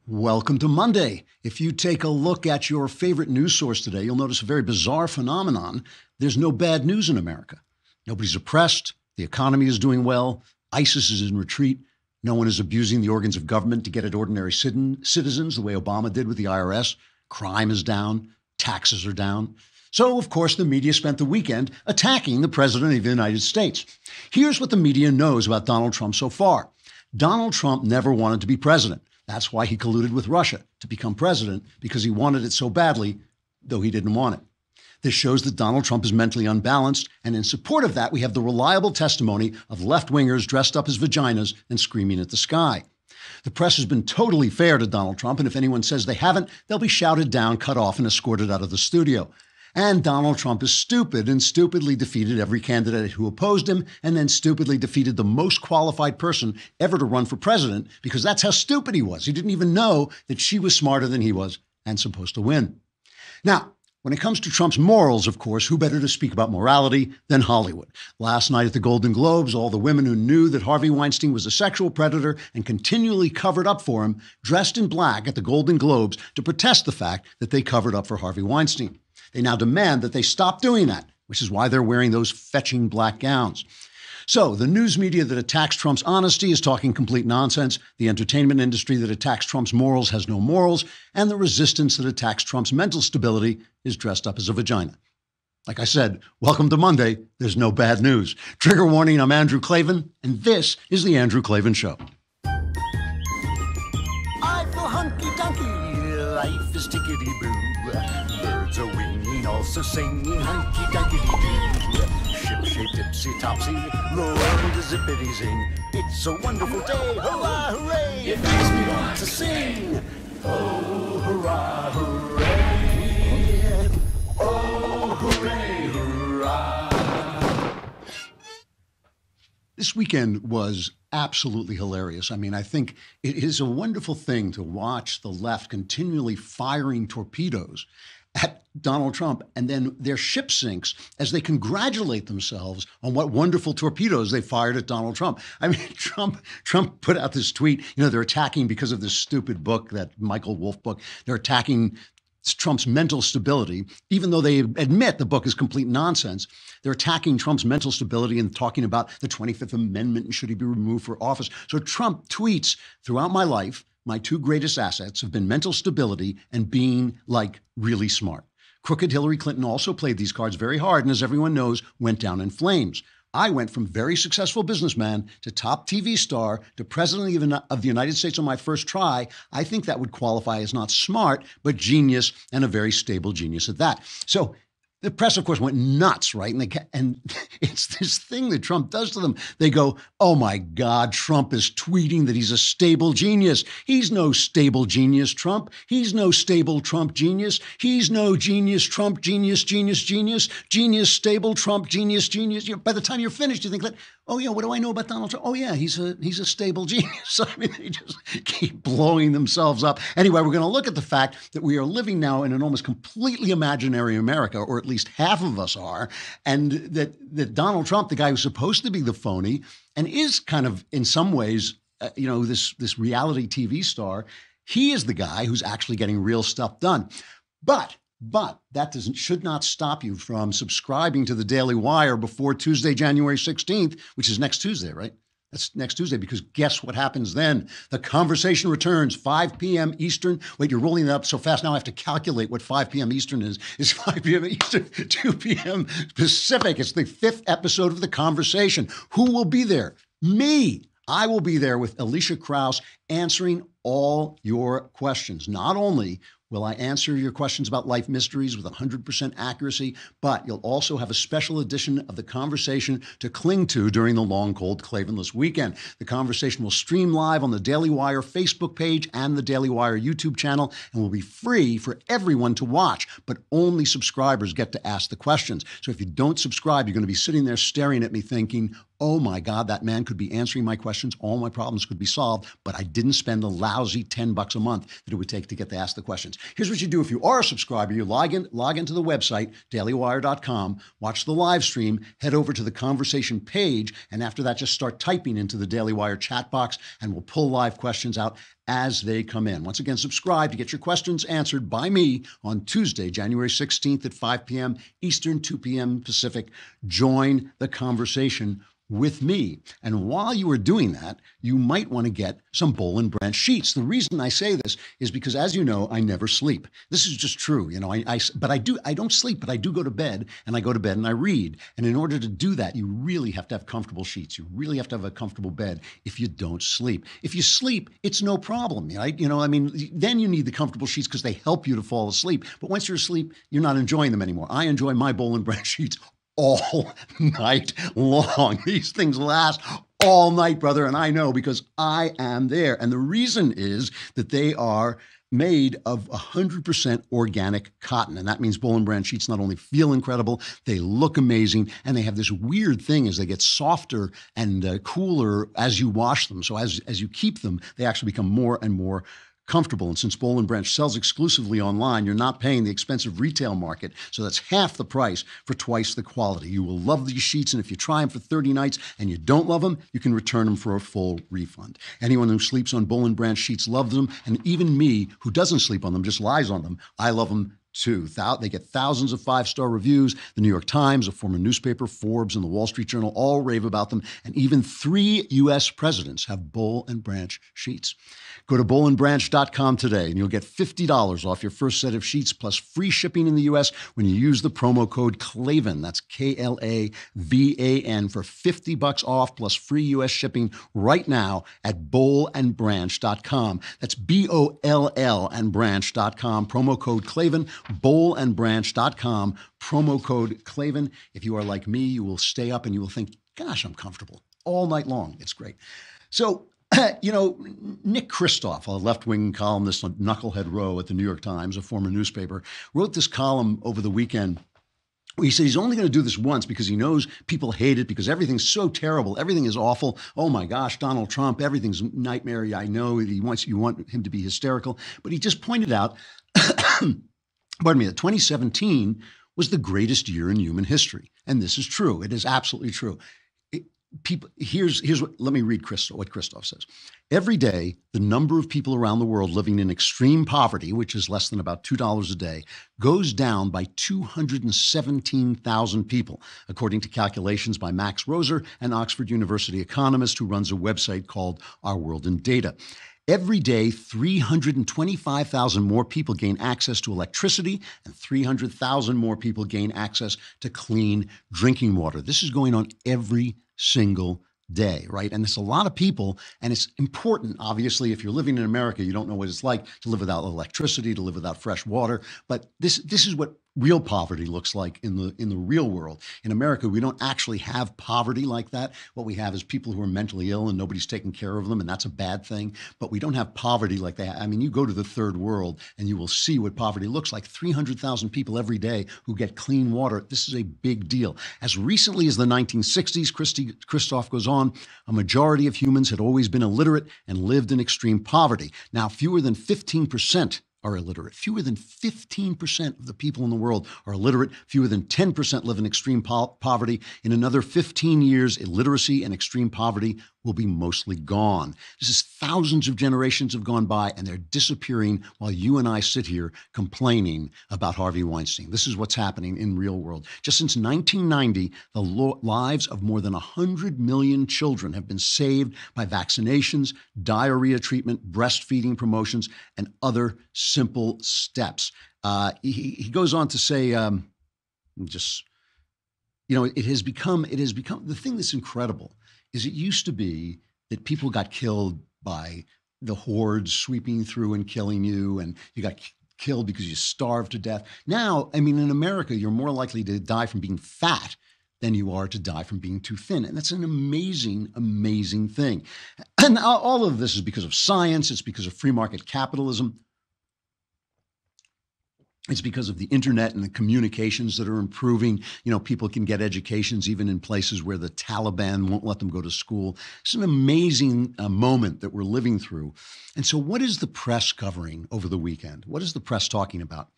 Welcome to Monday. If you take a look at your favorite news source today, you'll notice a very bizarre phenomenon. There's no bad news in America. Nobody's oppressed. The economy is doing well. ISIS is in retreat. No one is abusing the organs of government to get at ordinary citizens the way Obama did with the IRS. Crime is down. Taxes are down. So, of course, the media spent the weekend attacking the president of the United States. Here's what the media knows about Donald Trump so far. Donald Trump never wanted to be president. That's why he colluded with Russia to become president, because he wanted it so badly, though he didn't want it. This shows that Donald Trump is mentally unbalanced, and in support of that, we have the reliable testimony of left-wingers dressed up as vaginas and screaming at the sky. The press has been totally fair to Donald Trump, and if anyone says they haven't, they'll be shouted down, cut off, and escorted out of the studio. And Donald Trump is stupid and stupidly defeated every candidate who opposed him, and then stupidly defeated the most qualified person ever to run for president, because that's how stupid he was. He didn't even know that she was smarter than he was and supposed to win. Now, when it comes to Trump's morals, of course, who better to speak about morality than Hollywood? Last night at the Golden Globes, all the women who knew that Harvey Weinstein was a sexual predator and continually covered up for him, dressed in black at the Golden Globes to protest the fact that they covered up for Harvey Weinstein. They now demand that they stop doing that, which is why they're wearing those fetching black gowns. So the news media that attacks Trump's honesty is talking complete nonsense. The entertainment industry that attacks Trump's morals has no morals. And the resistance that attacks Trump's mental stability is dressed up as a vagina. Like I said, welcome to Monday. There's no bad news. Trigger warning, I'm Andrew Klavan, and this is The Andrew Klavan Show. I feel hunky-dunky, life is tickety-boo. Birds are winging, also singing hunky-dunky-doo. Ship-shape, tipsy-topsy, the world is zippity-zing. It's a wonderful day, hurrah, hooray! It makes me want to sing. Oh, hurrah, hooray! Oh, hooray, hurrah! This weekend was absolutely hilarious. I mean, I think it is a wonderful thing to watch the left continually firing torpedoes at Donald Trump, and then their ship sinks as they congratulate themselves on what wonderful torpedoes they fired at Donald Trump. I mean, Trump put out this tweet, they're attacking because of this stupid book, that Michael Wolff book. They're attacking Trump's mental stability, even though they admit the book is complete nonsense. They're attacking Trump's mental stability and talking about the 25th Amendment and should he be removed for office. So Trump tweets, throughout my life, my two greatest assets have been mental stability and being, really smart. Crooked Hillary Clinton also played these cards very hard and, as everyone knows, went down in flames. I went from very successful businessman to top TV star to president of the United States on my first try. I think that would qualify as not smart, but genius, and a very stable genius at that. So the press, of course, went nuts, right? And it's this thing that Trump does to them. They go, oh, my God, Trump is tweeting that he's a stable genius. He's no stable genius, Trump. He's no stable Trump genius. He's no genius, Trump genius, stable Trump genius. By the time you're finished, you think, oh, yeah, what do I know about Donald Trump? Oh, yeah, he's a stable genius. I mean, they just keep blowing themselves up. Anyway, we're going to look at the fact that we are living now in an almost completely imaginary America, or at least half of us are, and that Donald Trump, the guy who's supposed to be the phony and is kind of, in some ways, this reality TV star, he is the guy who's actually getting real stuff done. But that should not stop you from subscribing to the Daily Wire before Tuesday, January 16th, which is next Tuesday, right? That's next Tuesday, because guess what happens then? The conversation returns, 5 p.m. Eastern. Wait, you're rolling it up so fast now I have to calculate what 5 p.m. Eastern is. It's 5 p.m. Eastern, 2 p.m. Pacific. It's the 5th episode of The Conversation. Who will be there? Me. I will be there with Alicia Krause answering all your questions. Not only will I answer your questions about life mysteries with 100% accuracy, but you'll also have a special edition of The Conversation to cling to during the long, cold, Klavanless weekend. The Conversation will stream live on the Daily Wire Facebook page and the Daily Wire YouTube channel and will be free for everyone to watch, but only subscribers get to ask the questions. So if you don't subscribe, you're going to be sitting there staring at me thinking, oh my God, that man could be answering my questions. All my problems could be solved, but I didn't spend the lousy $10 a month that it would take to get to ask the questions. Here's what you do if you are a subscriber. You log into the website, dailywire.com, watch the live stream, head over to the conversation page, and after that, just start typing into the Daily Wire chat box, and we'll pull live questions out as they come in. Once again, subscribe to get your questions answered by me on Tuesday, January 16th at 5 p.m. Eastern, 2 p.m. Pacific. Join the conversation with me. And while you are doing that, you might want to get some Boll and Branch sheets. The reason I say this is because, as you know, I never sleep. This is just true. You know, I don't sleep, but I do go to bed, and I go to bed and I read. And in order to do that, you really have to have comfortable sheets. You really have to have a comfortable bed if you don't sleep. If you sleep, it's no problem, right? You know, I mean, then you need the comfortable sheets because they help you to fall asleep. But once you're asleep, you're not enjoying them anymore. I enjoy my Boll and Branch sheets all night long. These things last all night, brother, and I know because I am there. And the reason is that they are made of 100% organic cotton. And that means Boll and Branch sheets not only feel incredible, they look amazing, and they have this weird thing as they get softer and cooler as you wash them. So as you keep them, they actually become more and more comfortable. And since Boll and Branch sells exclusively online, you're not paying the expensive retail market. So that's half the price for twice the quality. You will love these sheets. And if you try them for 30 nights and you don't love them, you can return them for a full refund. Anyone who sleeps on Boll and Branch sheets loves them. And even me, who doesn't sleep on them, just lies on them, I love them too. They get thousands of 5-star reviews. The New York Times, a former newspaper, Forbes, and the Wall Street Journal all rave about them. And even 3 U.S. presidents have Boll and Branch sheets. Go to bollandbranch.com today, and you'll get $50 off your first set of sheets plus free shipping in the U.S. when you use the promo code Klavan. That's Klavan for $50 off plus free U.S. shipping right now at bollandbranch.com. That's BOLL and branch.com. Promo code Klavan. bollandbranch.com, promo code Klavan. If you are like me, you will stay up and you will think, gosh, I'm comfortable all night long. It's great. So, you know, Nick Kristof, a left-wing columnist on Knucklehead Row at the New York Times, a former newspaper, wrote this column over the weekend. He said he's only going to do this once because he knows people hate it because everything's so terrible. Everything is awful. Oh my gosh, Donald Trump, everything's nightmare. I know you want him to be hysterical. But he just pointed out pardon me, that 2017 was the greatest year in human history. And this is true. It is absolutely true. Here's what, let me read what Kristof says. Every day, the number of people around the world living in extreme poverty, which is less than about $2 a day, goes down by 217,000 people, according to calculations by Max Roser, an Oxford University economist who runs a website called Our World in Data. Every day, 325,000 more people gain access to electricity and 300,000 more people gain access to clean drinking water. This is going on every single day, right? And it's a lot of people, and it's important. Obviously, if you're living in America, you don't know what it's like to live without electricity, to live without fresh water. But this is what real poverty looks like in the real world. In America, we don't actually have poverty like that. What we have is people who are mentally ill and nobody's taking care of them, and that's a bad thing. But we don't have poverty like that. I mean, you go to the third world and you will see what poverty looks like. 300,000 people every day who get clean water. This is a big deal. As recently as the 1960s, Kristof goes on, a majority of humans had always been illiterate and lived in extreme poverty. Now, fewer than 15% are illiterate. Fewer than 15% of the people in the world are illiterate. Fewer than 10% live in extreme poverty. In another 15 years, illiteracy and extreme poverty will be mostly gone. This is thousands of generations have gone by, and they're disappearing while you and I sit here complaining about Harvey Weinstein. This is what's happening in real world. Just since 1990, the lives of more than 100 million children have been saved by vaccinations, diarrhea treatment, breastfeeding promotions, and other simple steps. He goes on to say, it has become the thing that's incredible is it used to be that people got killed by the hordes sweeping through and killing you, and you got killed because you starved to death. Now, I mean, in America, you're more likely to die from being fat than you are to die from being too thin. And that's an amazing, amazing thing. And all of this is because of science. It's because of free market capitalism. It's because of the internet and the communications that are improving. You know, people can get educations even in places where the Taliban won't let them go to school. It's an amazing moment that we're living through. And so what is the press covering over the weekend? What is the press talking about?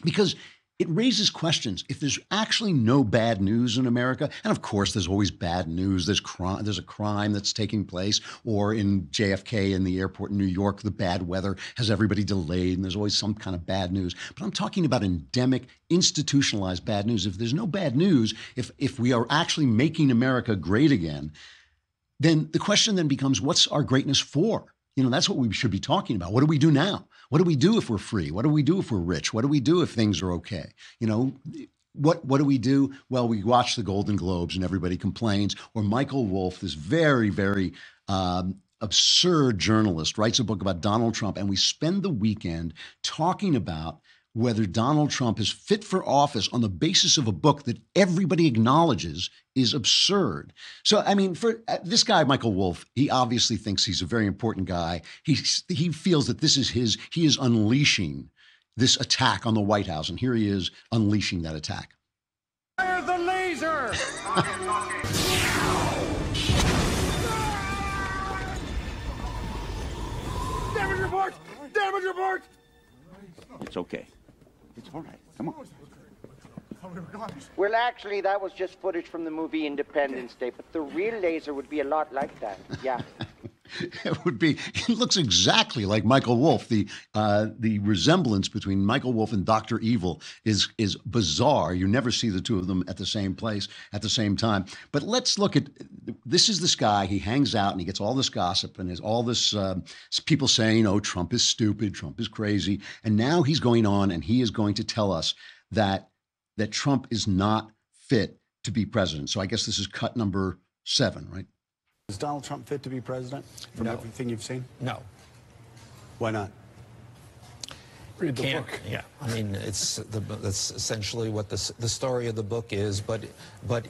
Because it raises questions. If there's actually no bad news in America, and of course there's always bad news, there's a crime that's taking place, or in JFK in the airport in New York, the bad weather has everybody delayed, and there's always some kind of bad news. But I'm talking about endemic, institutionalized bad news. If there's no bad news, if we are actually making America great again, then the question then becomes, what's our greatness for? You know, that's what we should be talking about. What do we do now? What do we do if we're free? What do we do if we're rich? What do we do if things are okay? You know, what do we do? Well, we watch the Golden Globes and everybody complains. Or Michael Wolff, this very, very absurd journalist, writes a book about Donald Trump, and we spend the weekend talking about whether Donald Trump is fit for office on the basis of a book that everybody acknowledges is absurd. So, I mean, for this guy, Michael Wolff, he obviously thinks he's a very important guy. He feels that this is he is unleashing this attack on the White House. And here he is unleashing that attack. Fire the laser! Damage report! Damage report! It's okay. It's all right. Come on. Well, actually, that was just footage from the movie Independence Day, but the real laser would be a lot like that. Yeah. It looks exactly like Michael Wolff. The resemblance between Michael Wolff and Dr. Evil is bizarre. You never see the two of them at the same place at the same time. But let's look at, this is this guy, he hangs out and he gets all this gossip and there's all this people saying, oh, Trump is stupid, Trump is crazy. And now he's going on and he is going to tell us that Trump is not fit to be president. So I guess this is cut number 7, right? Is Donald Trump fit to be president from everything you've seen? No. Why not? Read the book. Yeah, I mean, that's essentially what the story of the book is. But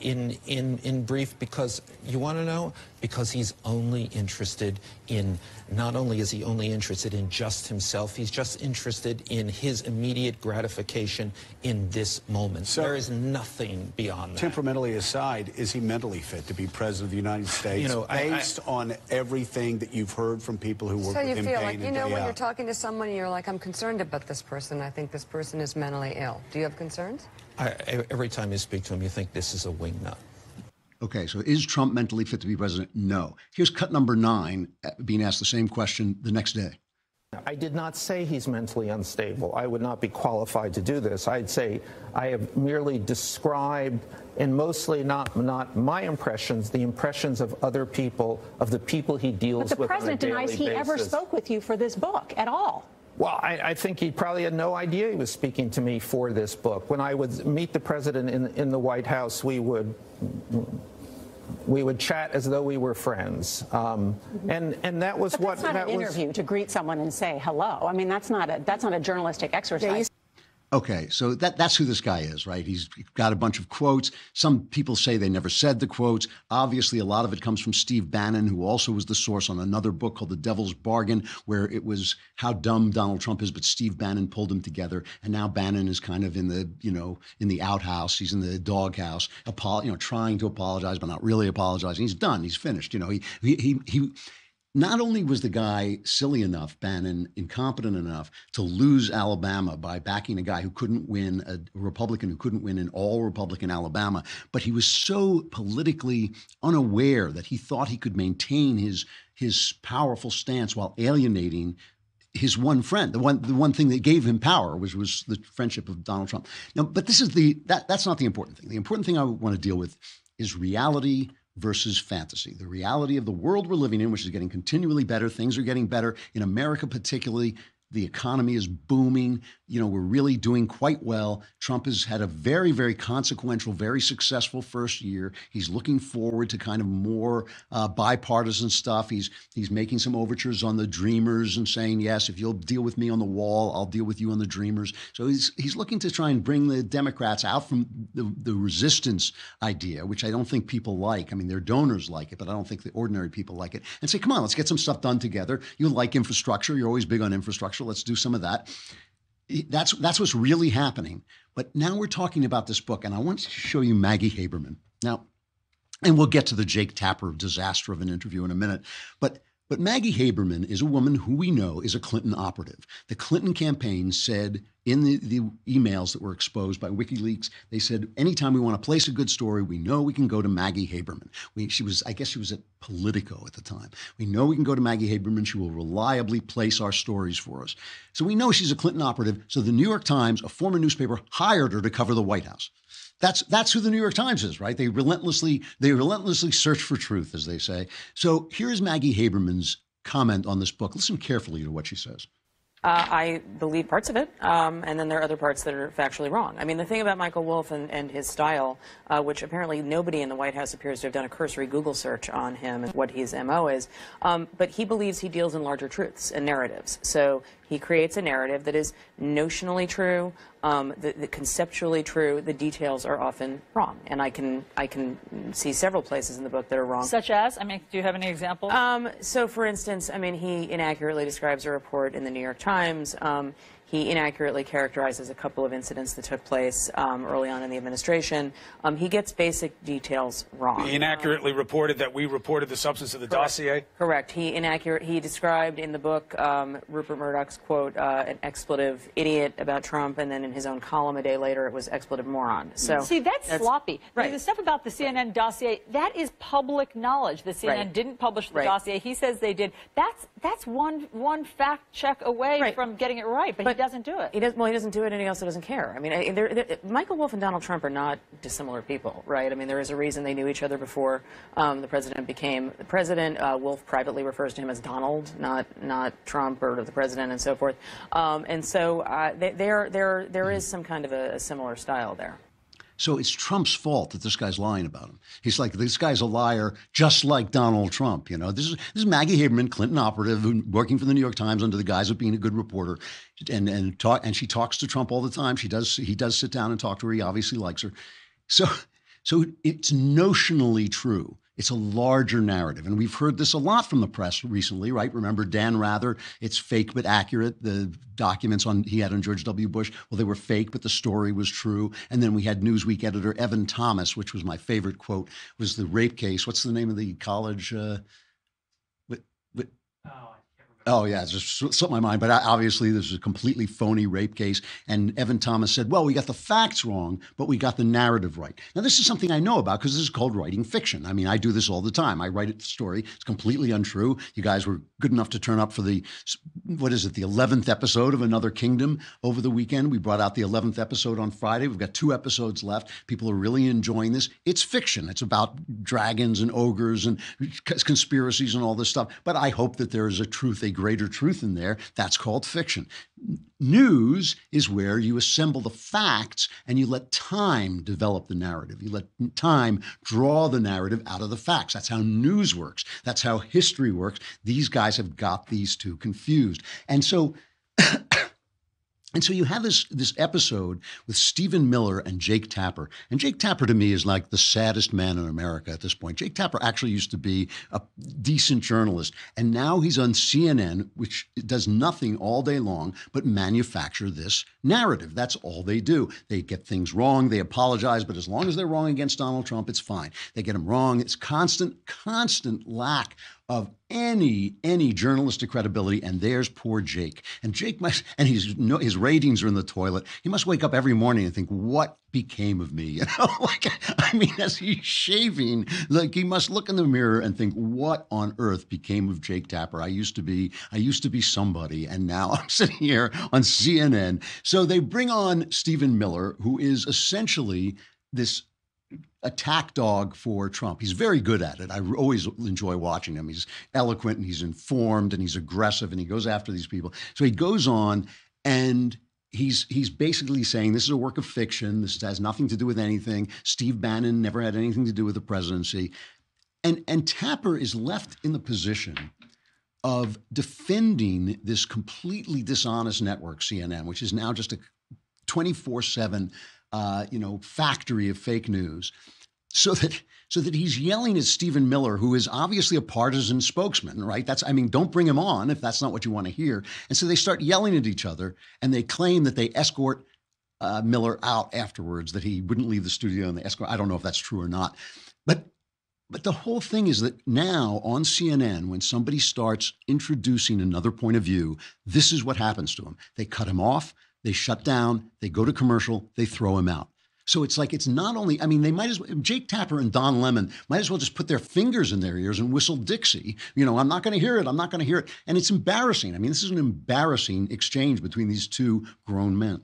in brief, because you want to know, because he's only interested in, not only is he only interested in just himself, he's just interested in his immediate gratification in this moment. So, there is nothing beyond that. Temperamentally aside, is he mentally fit to be president of the United States? You know, based on everything that you've heard from people who work with him, so you feel like, you know, when you're talking to someone, you're like, I'm concerned about this person. I think this person is mentally ill. Do you have concerns? Every time you speak to him, you think this is a wingnut. Okay, so is Trump mentally fit to be president? No. Here's cut number 9, being asked the same question the next day. I did not say he's mentally unstable. I would not be qualified to do this. I'd say I have merely described, and mostly not my impressions, the impressions of other people, of the people he deals with on a daily basis. But the president denies he ever spoke with you for this book at all. Well, I think he probably had no idea he was speaking to me for this book. When I would meet the president in the White House, we would chat as though we were friends, and that was but that's not an interview to greet someone and say hello. I mean, that's not a journalistic exercise. Okay, so that's who this guy is, right? He's got a bunch of quotes. Some people say they never said the quotes. Obviously, a lot of it comes from Steve Bannon, who also was the source on another book called The Devil's Bargain, where it was how dumb Donald Trump is, but Steve Bannon pulled him together. And now Bannon is kind of in the outhouse. He's in the doghouse, trying to apologize, but not really apologizing. He's done. He's finished. You know, he not only was the guy silly enough, Bannon, incompetent enough to lose Alabama by backing a guy who couldn't win, a Republican who couldn't win in all Republican Alabama, but he was so politically unaware that he thought he could maintain his powerful stance while alienating his one friend. The one thing that gave him power was the friendship of Donald Trump. Now, but this is that's not the important thing. The important thing I want to deal with is reality versus fantasy, the reality of the world we're living in, which is getting continually better. Things are getting better in America, particularly. The economy is booming. You know, we're really doing quite well. Trump has had a very, very consequential, very successful first year. He's looking forward to kind of more bipartisan stuff. He's making some overtures on the Dreamers and saying, yes, if you'll deal with me on the wall, I'll deal with you on the Dreamers. So he's looking to try and bring the Democrats out from the resistance idea, which I don't think people like. I mean, their donors like it, but I don't think the ordinary people like it. And say, come on, let's get some stuff done together. You like infrastructure. You're always big on infrastructure. Let's do some of that. That's what's really happening. But now we're talking about this book, and I want to show you Maggie Haberman. Now, and we'll get to the Jake Tapper disaster of an interview in a minute. But Maggie Haberman is a woman who we know is a Clinton operative. The Clinton campaign said in the emails that were exposed by WikiLeaks, they said, anytime we want to place a good story, we know we can go to Maggie Haberman. I guess she was at Politico at the time. We know we can go to Maggie Haberman. She will reliably place our stories for us. So we know she's a Clinton operative. So the New York Times, a former newspaper, hired her to cover the White House. That's who the New York Times is, right? They relentlessly search for truth, as they say. So here's Maggie Haberman's comment on this book. Listen carefully to what she says. I believe parts of it, and then there are other parts that are factually wrong. I mean, the thing about Michael Wolff and his style, which apparently nobody in the White House appears to have done a cursory Google search on him and what his MO is, but he believes he deals in larger truths and narratives. So he creates a narrative that is notionally true, the conceptually true. The details are often wrong, and I can see several places in the book that are wrong. Such as? I mean, do you have any examples? So, for instance, I mean, he inaccurately describes a report in the New York Times. He inaccurately characterizes a couple of incidents that took place early on in the administration. He gets basic details wrong. He inaccurately reported that we reported the substance of the dossier? Correct. He described in the book Rupert Murdoch's quote, an expletive idiot about Trump, and then in his own column a day later it was expletive moron. So see, that's sloppy. Right. The stuff about the CNN dossier, that is public knowledge. The CNN didn't publish the dossier. He says they did. That's one fact check away from getting it right, but he doesn't do it. He doesn't do it, and he also doesn't care. I mean, Michael Wolff and Donald Trump are not dissimilar people, right? I mean, there is a reason they knew each other before the president became the president. Wolff privately refers to him as Donald, not Trump or the president, and so forth. And so there is some kind of a similar style there. So it's Trump's fault that this guy's lying about him. He's like, this guy's a liar, just like Donald Trump. You know, this is Maggie Haberman, Clinton operative, working for the New York Times under the guise of being a good reporter, and she talks to Trump all the time. He does sit down and talk to her. He obviously likes her. So it's notionally true. It's a larger narrative. And we've heard this a lot from the press recently, right? Remember Dan Rather, it's fake but accurate. The documents he had on George W. Bush, well, they were fake, but the story was true. And then we had Newsweek editor Evan Thomas, which was my favorite quote, was the rape case. What's the name of the college? Oh, yeah, it's just slipped my mind. But obviously, this is a completely phony rape case. And Evan Thomas said, well, we got the facts wrong, but we got the narrative right. Now, this is something I know about because this is called writing fiction. I mean, I do this all the time. I write a story. It's completely untrue. You guys were good enough to turn up for the 11th episode of Another Kingdom over the weekend. We brought out the 11th episode on Friday. We've got 2 episodes left. People are really enjoying this. It's fiction. It's about dragons and ogres and conspiracies and all this stuff. But I hope that there is a greater truth in there. That's called fiction. News is where you assemble the facts and you let time develop the narrative. You let time draw the narrative out of the facts. That's how news works. That's how history works. These guys have got these two confused. And so you have this episode with Stephen Miller and Jake Tapper. And Jake Tapper, to me, is like the saddest man in America at this point. Jake Tapper actually used to be a decent journalist. And now he's on CNN, which does nothing all day long but manufacture this narrative. That's all they do. They get things wrong. They apologize. But as long as they're wrong against Donald Trump, it's fine. They get him wrong. It's constant lack of any journalistic credibility, and there's poor Jake. And Jake his ratings are in the toilet. He must wake up every morning and think, what became of me? You know, as he's shaving, he must look in the mirror and think, what on earth became of Jake Tapper? I used to be somebody, and now I'm sitting here on CNN. So they bring on Stephen Miller, who is essentially this attack dog for Trump. He's very good at it. I always enjoy watching him. He's eloquent and he's informed and he's aggressive and he goes after these people. So he goes on and he's basically saying this is a work of fiction. This has nothing to do with anything. Steve Bannon never had anything to do with the presidency. And Tapper is left in the position of defending this completely dishonest network, CNN, which is now just a 24/7 factory of fake news. so that he's yelling at Stephen Miller, who is obviously a partisan spokesman, right? Don't bring him on if that's not what you want to hear. And so they start yelling at each other, and they claim that they escort Miller out afterwards, that he wouldn't leave the studio, and they escort. I don't know if that's true or not, but the whole thing is that now on CNN, when somebody starts introducing another point of view, this is what happens to him. They cut him off, they shut down, they go to commercial, they throw him out. So it's like, it's not only, they might as well, Jake Tapper and Don Lemon might as well just put their fingers in their ears and whistle Dixie. I'm not going to hear it. I'm not going to hear it. And it's embarrassing. This is an embarrassing exchange between these two grown men.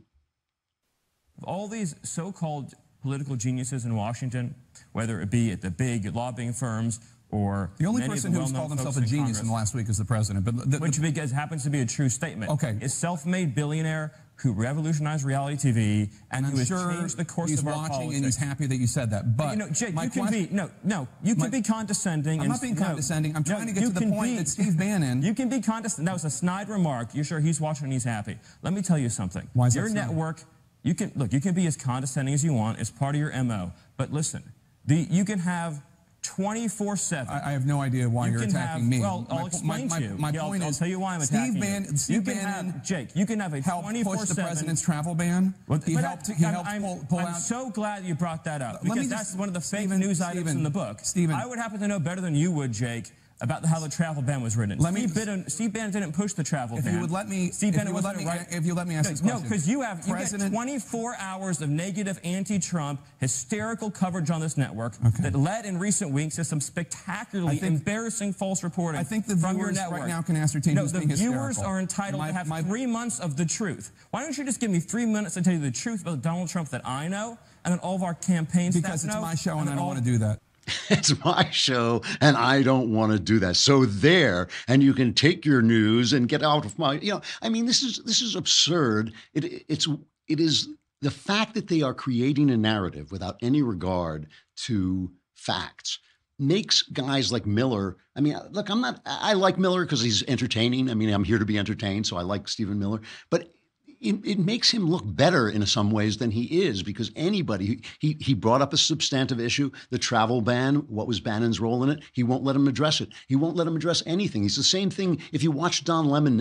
All these so-called political geniuses in Washington, whether it be at the big lobbying firms or the only person who's called himself a genius in the last week is the president. But which happens to be a true statement. Okay. Is self-made billionaire who revolutionized reality TV and who has changed the course of our politics. He's watching and he's happy that you said that. But Jake, you can be condescending. I'm not being condescending. I'm trying to get to the point that Steve Bannon. You can be condescending. That was a snide remark. You're sure he's watching and he's happy. Let me tell you something. Why is your that network? You can be as condescending as you want. It's part of your MO. But listen, you can have 24/7. I have no idea why you're attacking me. Well, I'll explain to you. My point I'll is, tell you why I'm attacking you. Steve Bannon, Jake, you can have a 24/7. Push the president's travel ban. He helped pull out. I'm so glad you brought that up because that's one of the fake news items in the book. Stephen, I would happen to know better than you would, Jake, about how the travel ban was written. Steve Bannon didn't push the travel ban. If you would let me, Steve Bannon wasn't right. If you let me ask this question. No, because you get 24 hours of negative anti-Trump hysterical coverage on this network that led in recent weeks to some spectacularly embarrassing false reporting. I think the from your viewers network. right now can ascertain who's being hysterical. The viewers are entitled to have 3 months of the truth. Why don't you just give me 3 minutes to tell you the truth about Donald Trump that I know and then all of our campaign staff know? Because it's my show and I don't want to do that. It's my show, and I don't want to do that. So there, and you can take your news and get out of my. This is absurd. It is the fact that they are creating a narrative without any regard to facts makes guys like Miller. Look, I like Miller because he's entertaining. I'm here to be entertained, so I like Stephen Miller, but. It makes him look better in some ways than he is, because anybody, he brought up a substantive issue, the travel ban. What was Bannon's role in it? He won't let him address it. He won't let him address anything. He's the same thing. If you watch Don Lemon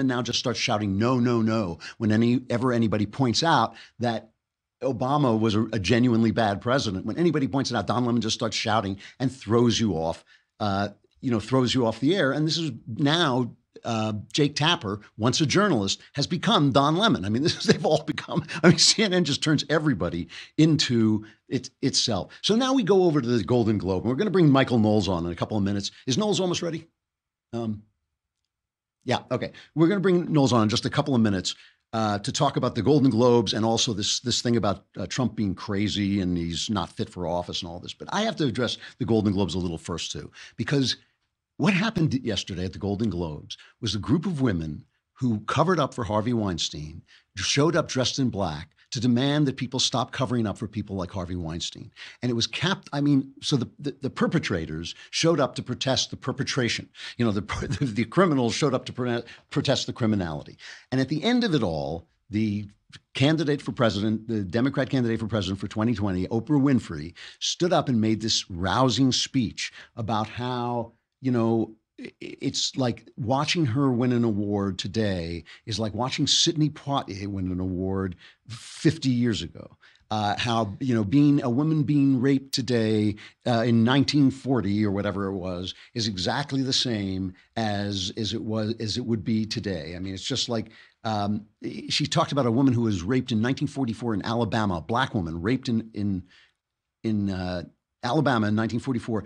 now just starts shouting, no, no, no, when anybody points out that Obama was a genuinely bad president. When anybody points it out, Don Lemon just starts shouting and throws you off, throws you off the air. And this is now Jake Tapper, once a journalist, has become Don Lemon. They've all become, CNN just turns everybody into itself. So now we go over to the Golden Globe, and we're going to bring Michael Knowles on in a couple of minutes. Is Knowles almost ready? Yeah, okay. We're going to bring Knowles on in just a couple of minutes to talk about the Golden Globes and also this thing about Trump being crazy and he's not fit for office and all this. But I have to address the Golden Globes a little first, too, because what happened yesterday at the Golden Globes was a group of women who covered up for Harvey Weinstein, showed up dressed in black to demand that people stop covering up for people like Harvey Weinstein. And it was so the perpetrators showed up to protest the perpetration. The criminals showed up to protest the criminality. And at the end of it all, the candidate for president, the Democrat candidate for president for 2020, Oprah Winfrey, stood up and made this rousing speech about how it's like watching her win an award today is like watching Sidney Poitier win an award 50 years ago. How, being a woman being raped today in 1940 or whatever it was is exactly the same as it would be today. It's just like she talked about a woman who was raped in 1944 in Alabama, a black woman raped in Alabama in 1944,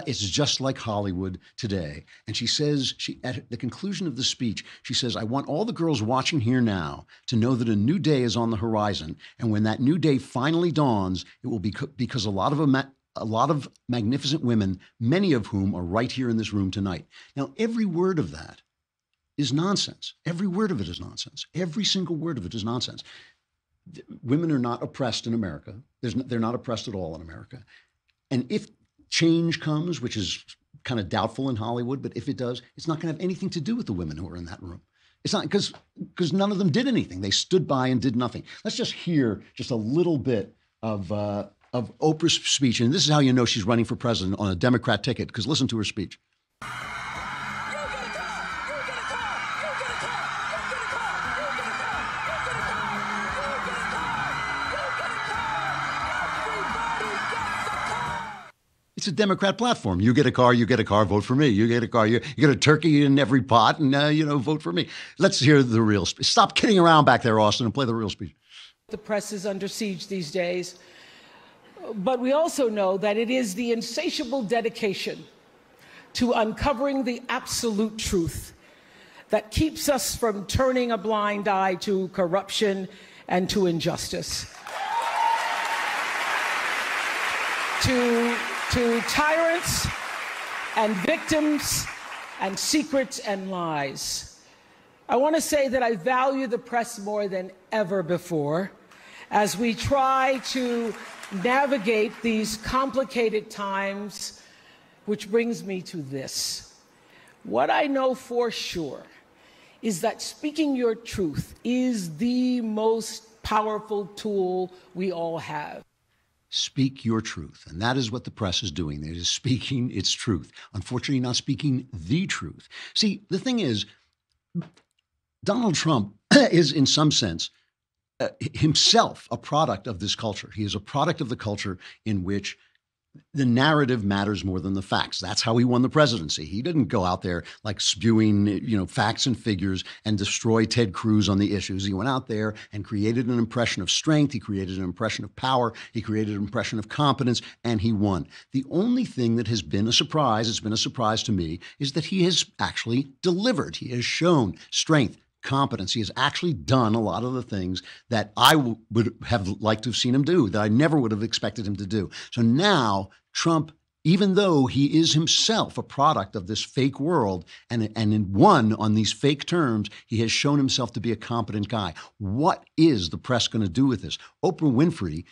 it's just like Hollywood today. And she says, at the conclusion of the speech, she says, I want all the girls watching here now to know that a new day is on the horizon. And when that new day finally dawns, it will be because a lot of magnificent women, many of whom are right here in this room tonight. Now, every word of that is nonsense. Every word of it is nonsense. Every single word of it is nonsense. Women are not oppressed in America. They're not oppressed at all in America. And if change comes, which is kind of doubtful in Hollywood, but if it does, it's not going to have anything to do with the women who are in that room. It's not because none of them did anything. They stood by and did nothing. Let's just hear just a little bit of of Oprah's speech, and this is how you know she's running for president on a Democrat ticket, because listen to her speech. It's a Democrat platform. You get a car, vote for me. You get a car, you get a turkey in every pot, and, vote for me. Let's hear the real speech. Stop kidding around back there, Austin, and play the real speech. The press is under siege these days, but we also know that it is the insatiable dedication to uncovering the absolute truth that keeps us from turning a blind eye to corruption and to injustice. To tyrants and victims and secrets and lies. I want to say that I value the press more than ever before as we try to navigate these complicated times, which brings me to this. What I know for sure is that speaking your truth is the most powerful tool we all have. Speak your truth. And that is what the press is doing. It is speaking its truth. Unfortunately, not speaking the truth. See, the thing is, Donald Trump is, in some sense, himself a product of this culture. He is a product of the culture in which the narrative matters more than the facts. That's how he won the presidency. He didn't go out there like spewing, facts and figures and destroy Ted Cruz on the issues. He went out there and created an impression of strength. He created an impression of power. He created an impression of competence, and he won. The only thing that has been a surprise, it's been a surprise to me, is that he has actually delivered. He has shown strength, competence. He has actually done a lot of the things that I would have liked to have seen him do, that I never would have expected him to do. So now Trump, even though he is himself a product of this fake world and won on these fake terms, he has shown himself to be a competent guy. What is the press going to do with this? Oprah Winfrey,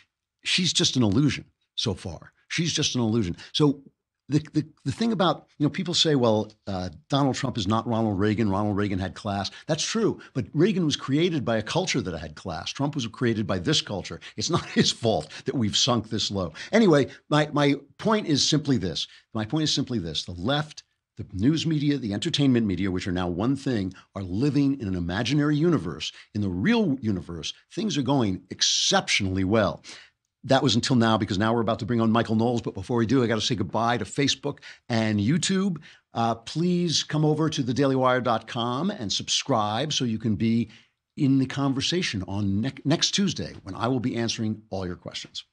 she's just an illusion so far. She's just an illusion. So the thing about, people say, well, Donald Trump is not Ronald Reagan. Ronald Reagan had class. That's true. But Reagan was created by a culture that had class. Trump was created by this culture. It's not his fault that we've sunk this low. Anyway, my point is simply this. The left, the news media, the entertainment media, which are now one thing, are living in an imaginary universe. In the real universe, things are going exceptionally well. That was until now, because now we're about to bring on Michael Knowles. But before we do, I got to say goodbye to Facebook and YouTube. Please come over to thedailywire.com and subscribe so you can be in the conversation on next Tuesday, when I will be answering all your questions.